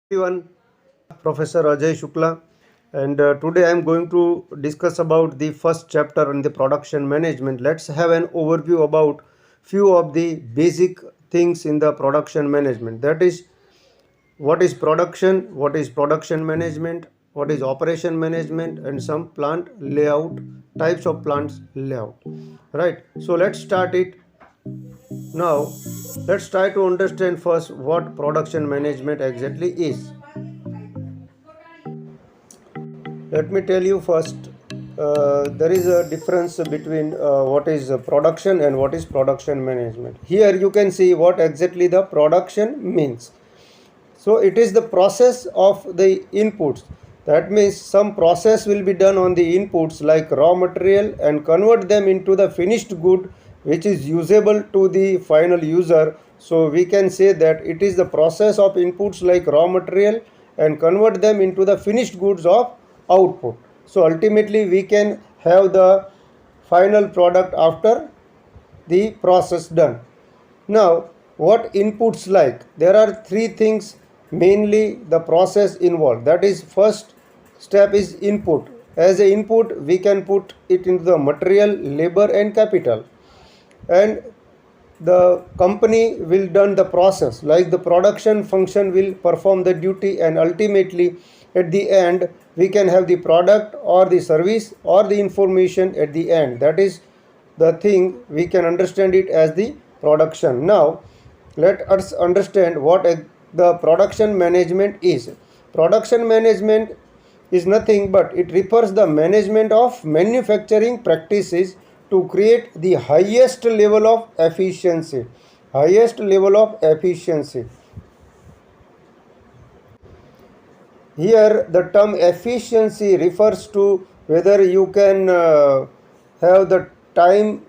Everyone, Professor Ajay Shukla, and today I am going to discuss about the first chapter on the production management. Let's have an overview about few of the basic things in the production management. That is, what is production, what is production management, what is operation management, and some plant layout, types of plants layout. Right. So let's start it now. Let's try to understand first what production management exactly is. Let me tell you first, there is a difference between what is production and what is production management. Here you can see what exactly the production means. So it is the process of the inputs. That means some process will be done on the inputs like raw material and convert them into the finished good which is usable to the final user. So we can say that it is the process of inputs like raw material and convert them into the finished goods of output. So ultimately we can have the final product after the process done. Now, what inputs like? There are three things mainly the process involved. That is, first step is input. As a input, we can put it into the material, labor, and capital. And the company will done the process, like the production function will perform the duty, and ultimately at the end we can have the product or the service or the information at the end. That is the thing we can understand it as the production. Now let us understand what the production management is. Production management is nothing but it refers the management of manufacturing practices to create the highest level of efficiency. Highest level of efficiency. Here the term efficiency refers to whether you can have the time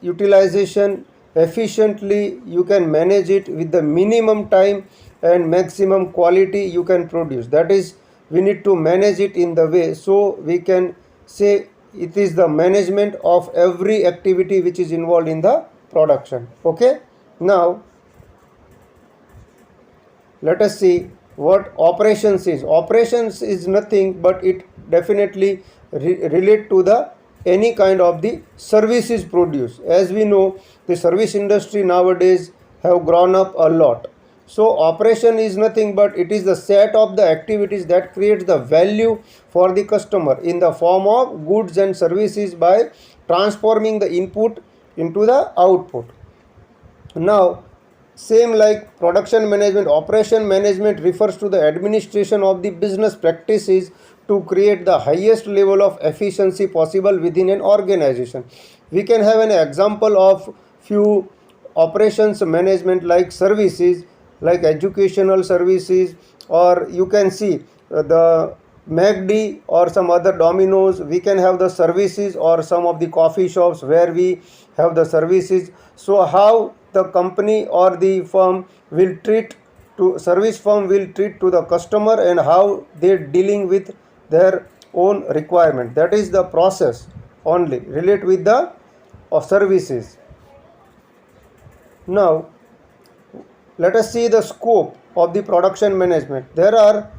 utilization efficiently, you can manage it with the minimum time and maximum quality you can produce. That is, we need to manage it in the way so we can say it is the management of every activity which is involved in the production. Okay, now let us see what operations is. Operations is nothing but it definitely relate to the any kind of the services produced. As we know, the service industry nowadays have grown up a lot. So operation is nothing but it is the set of the activities that creates the value for the customer in the form of goods and services by transforming the input into the output. Now same like production management, operation management refers to the administration of the business practices to create the highest level of efficiency possible within an organization. We can have an example of few operations management like services, like educational services, or you can see the MACD or some other Domino's. We can have the services, or some of the coffee shops where we have the services. So how the company or the firm will treat to service firm will treat to the customer and how they dealing with their own requirement. That is the process only relate with the services. Now let us see the scope of the production management. There are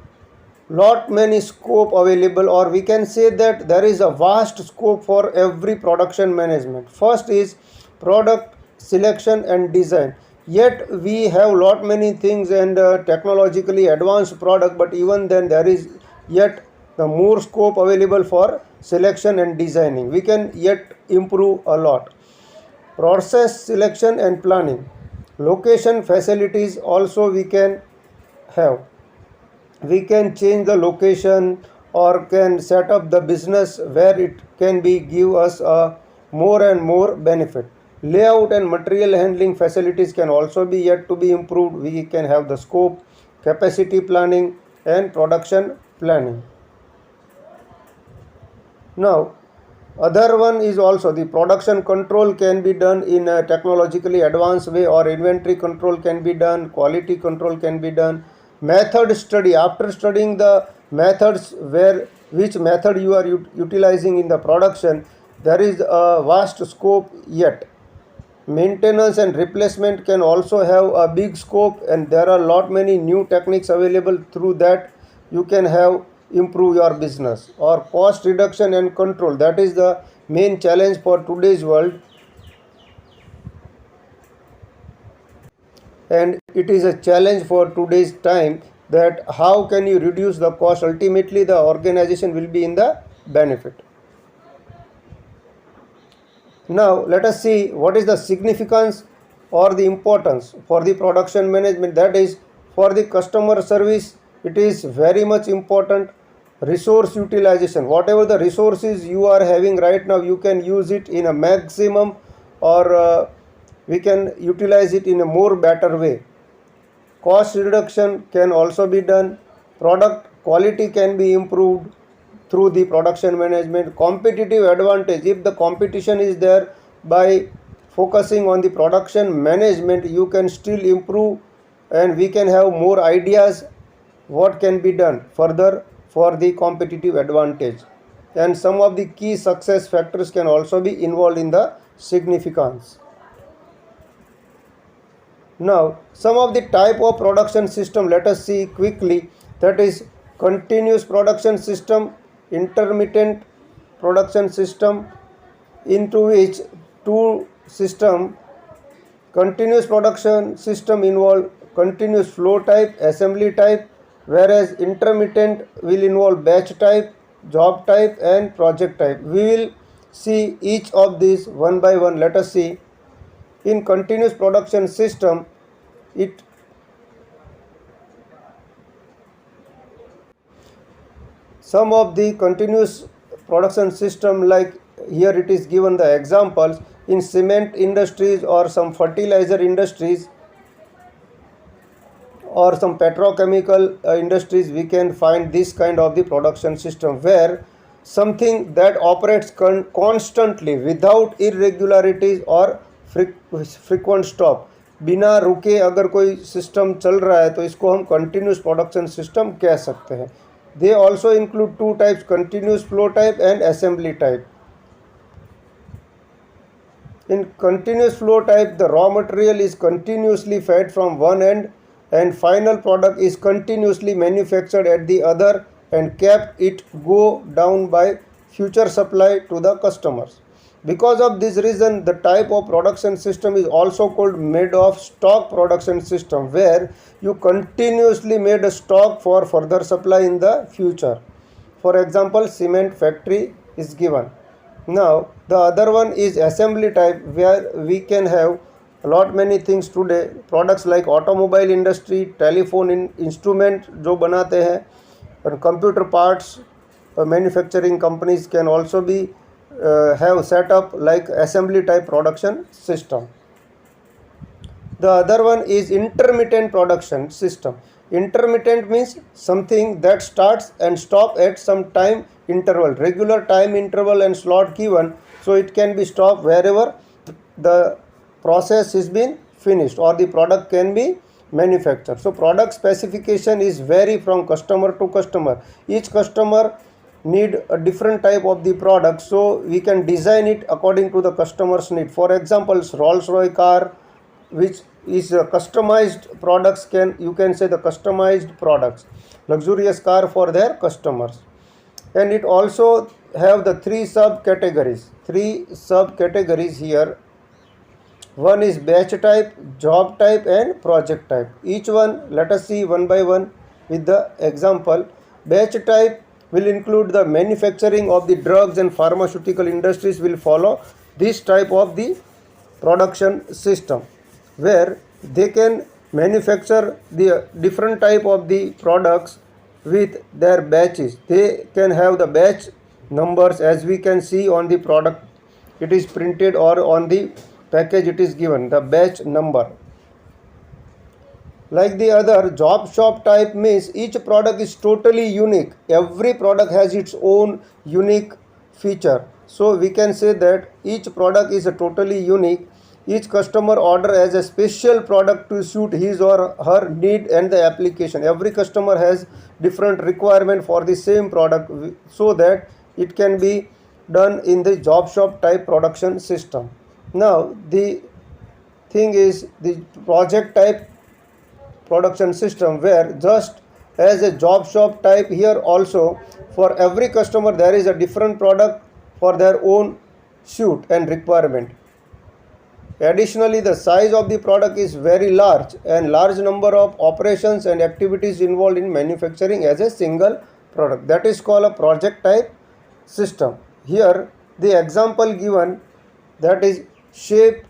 lot many scope available, or we can say that there is a vast scope for every production management. First is product selection and design. Yet we have lot many things and technologically advanced product, but even then there is yet the more scope available for selection and designing. We can yet improve a lot. Process selection and planning. Location facilities also we can have. We can change the location or can set up the business where it can be give us a more and more benefit. Layout and material handling facilities can also be yet to be improved. We can have the scope, capacity planning, and production planning. Now other one is also the production control can be done in a technologically advanced way, or inventory control can be done, quality control can be done. Method study, after studying the methods where which method you are utilizing in the production, there is a vast scope yet. maintenance and replacement can also have a big scope, and there are lot many new techniques available through that you can have improve your business. Or cost reduction and control, that is the main challenge for today's world, and it is a challenge for today's time, that how can you reduce the cost. Ultimately the organization will be in the benefit. Now let us see what is the significance or the importance for the production management. That is, for the customer service it is very much important. Resource utilization, whatever the resources you are having right now, you can use it in a maximum, or we can utilize it in a more better way. Cost reduction can also be done. Product quality can be improved through the production management. Competitive advantage, if the competition is there, by focusing on the production management you can still improve, and we can have more ideas what can be done further for the competitive advantage. And some of the key success factors can also be involved in the significance. Now some of the type of production system, let us see quickly. That is continuous production system, intermittent production system, into which two system. Continuous production system involve continuous flow type, assembly type, whereas intermittent will involve batch type, job type and project type. We will see each of these one by one. Let us see. In continuous production system, some of the continuous production system, like here it is given the examples. In cement industries or some fertilizer industries or some petrochemical industries, we can find this kind of the production system, where something that operates constantly without irregularities or frequent stop. बिना रुके अगर कोई system चल रहा है तो इसको हम कंटिन्यूस प्रोडक्शन सिस्टम कह सकते हैं. They also include two types, continuous flow type and assembly type. In continuous flow type, the raw material is continuously fed from one end and final product is continuously manufactured at the other and kept it go down by future supply to the customers. Because of this reason, the type of production system is also called made of stock production system, where you continuously made a stock for further supply in the future. For example, cement factory is given. Now the other one is assembly type, where we can have a lot many things today. Products like automobile industry, telephone instrument जो बनाते हैं, और computer parts manufacturing companies can also be have set up like assembly type production system. The other one is intermittent production system. Intermittent means something that starts and stop at some time interval, regular time interval and slot given, so it can be stopped wherever the process is been finished or the product can be manufactured. So product specification is vary from customer to customer. Each customer need a different type of the product, so we can design it according to the customer's need. For example, Rolls-Royce car, which is customized products, you can say the customized products, luxurious car for their customers. And it also have the three subcategories here. One is batch type, job type and project type. Each one let us see one by one with the example. Batch type will include the manufacturing of the drugs and pharmaceutical industries will follow this type of the production system, where they can manufacture the different type of the products with their batches. They can have the batch numbers, as we can see on the product it is printed, or on the package it is given the batch number. Like the other, job shop type means each product is totally unique. Every product has its own unique feature. So we can say that each product is a totally unique. Each customer order as a special product to suit his or her need and the application. Every customer has different requirement for the same product, so that it can be done in the job shop type production system. Now the thing is the project type production system, where just as a job shop type, here also for every customer there is a different product for their own suit and requirement. Additionally, the size of the product is very large and large number of operations and activities involved in manufacturing as a single product. That is called a project type system. Here the example given, that is shape,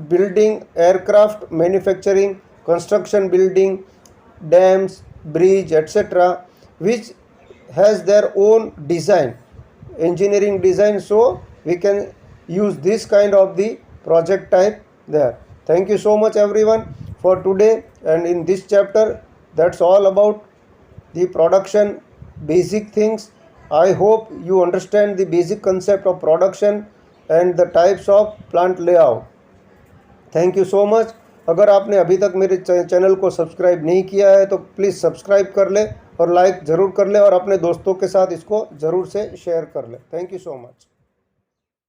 building, aircraft manufacturing, construction, building, dams, bridge, etc., which has their own design, engineering design. So we can use this kind of the project type there. Thank you so much everyone for today, and in this chapter that's all about the production basic things. I hope you understand the basic concept of production and the types of plant layout. Thank you so much. अगर आपने अभी तक मेरे channel को subscribe नहीं किया है तो प्लीज़ सब्सक्राइब कर ले और लाइक ज़रूर कर ले और अपने दोस्तों के साथ इसको ज़रूर से शेयर कर ले। Thank you so much.